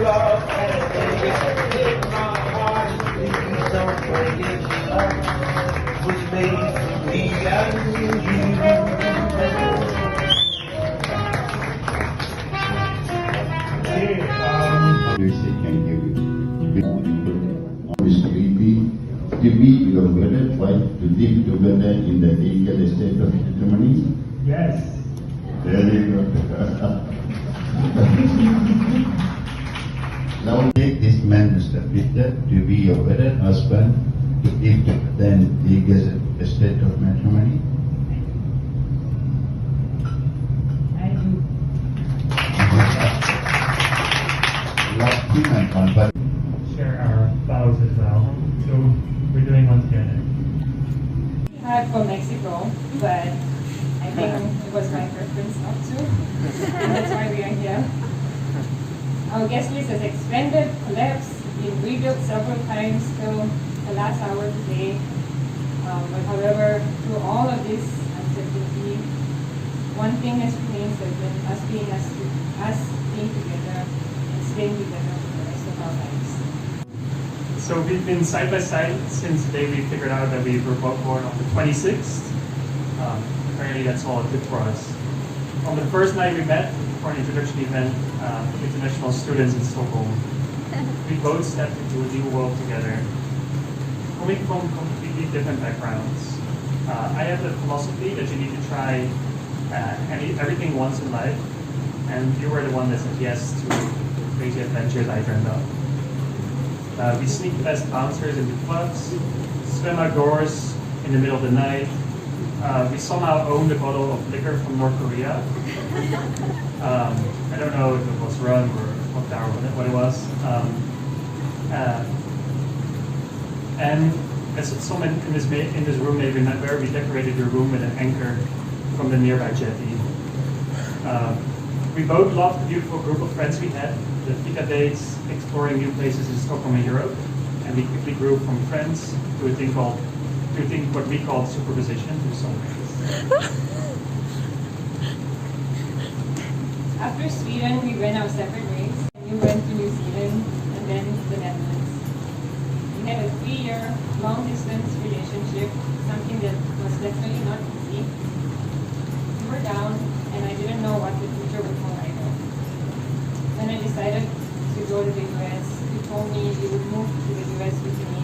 love in my heart. Please don't forget love was made for me and you. Music can give you. Mr. VP, to be your wedded wife to live together in the legal estate of matrimony? Yes. Very good. Now take this man, Mr. Peter, to be your wedded husband to live together in the legal estate of matrimony? I do. Love him and confirm. Share our vows as well. So we're doing one together. Had from Mexico, but I think it was my preference not to. And that's why we are here. Our guest list has expanded, collapsed, been rebuilt several times till the last hour today. But however, through all of this uncertainty, one thing has remained certain, us being together and staying together for the rest of our lives. So we've been side by side since the day we figured out that we were both born on the 26th. Apparently that's all it took for us. On the first night we met for an introduction event with international students in Stockholm, we both stepped into a new world together, coming from completely different backgrounds. I have the philosophy that you need to try everything once in life, and you were the one that said yes to the crazy adventures I dreamed of. We sneaked past bouncers into clubs, swim outdoors in the middle of the night. We somehow owned a bottle of liquor from North Korea. I don't know if it was rum or what it was. And as someone in this room may remember, we decorated the room with an anchor from the nearby jetty. We both loved the beautiful group of friends we had, the fika dates, exploring new places in Stockholm and Europe, and we quickly grew from friends to a thing what we called superposition to soulmates. After Sweden, we went our separate ways. We went to New Zealand and then the Netherlands. We had a 3-year long-distance relationship, something that was definitely not easy. We were down, and I didn't know what the future would hold either. When I decided to go to the US, you told me you would move to the US with me.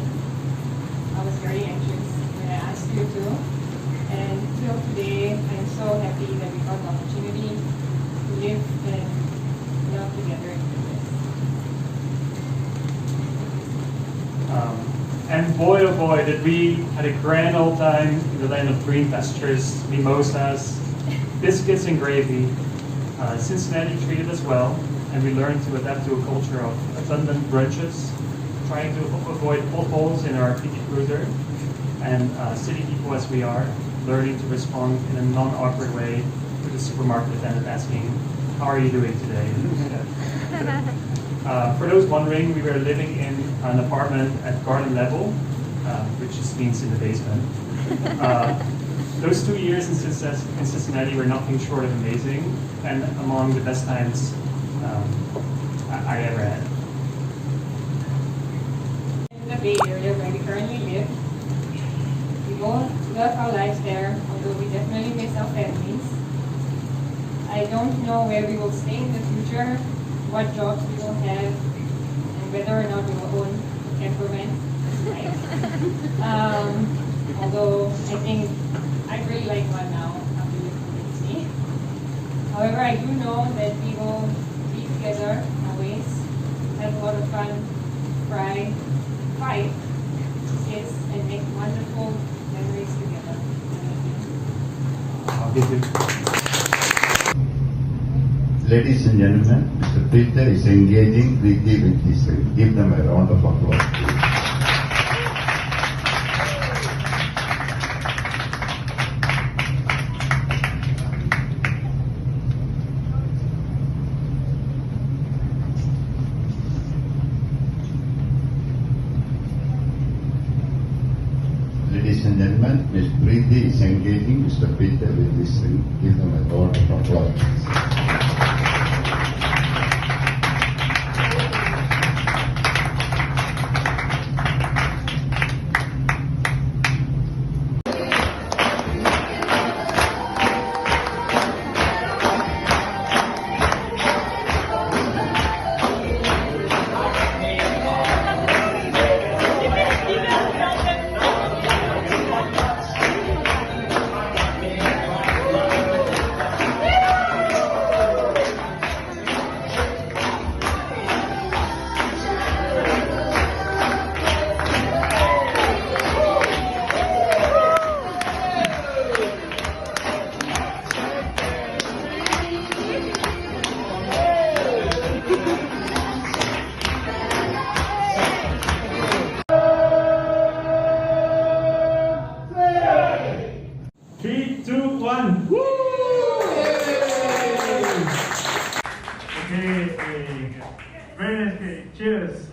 I was very anxious when I asked you to, and till today, I'm so happy that we got the opportunity to live and love together in the US. And boy, oh boy, did we had a grand old time in the land of green pastures, mimosas, biscuits and gravy. Cincinnati treated us well, and we learned to adapt to a culture of abundant brunches, trying to avoid potholes in our PT Cruiser, and city people as we are, learning to respond in a non-awkward way to the supermarket attendant asking, "How are you doing today?" For those wondering, we were living in an apartment at garden level, which just means in the basement. Those 2 years in Cincinnati were nothing short of amazing, and among the best times I ever had. In the Bay Area where we currently live, we both love our lives there, although we definitely miss our families. I don't know where we will stay in the future, what jobs we will have, and whether or not we will own a camper van. Right? Although I think I really like one now after you convinced me. However, I do know that we will be together always, have a lot of fun, cry, fight, kiss, and make wonderful memories together. I'll give you. Ladies and gentlemen, Mr. Peter is engaging Preeti with his ring. Give them a round of applause. Ladies and gentlemen, Ms. Preeti is engaging Mr. Peter with his ring. Give them a round of applause. everyone. Woo! Okay, very nice. Okay, cheers.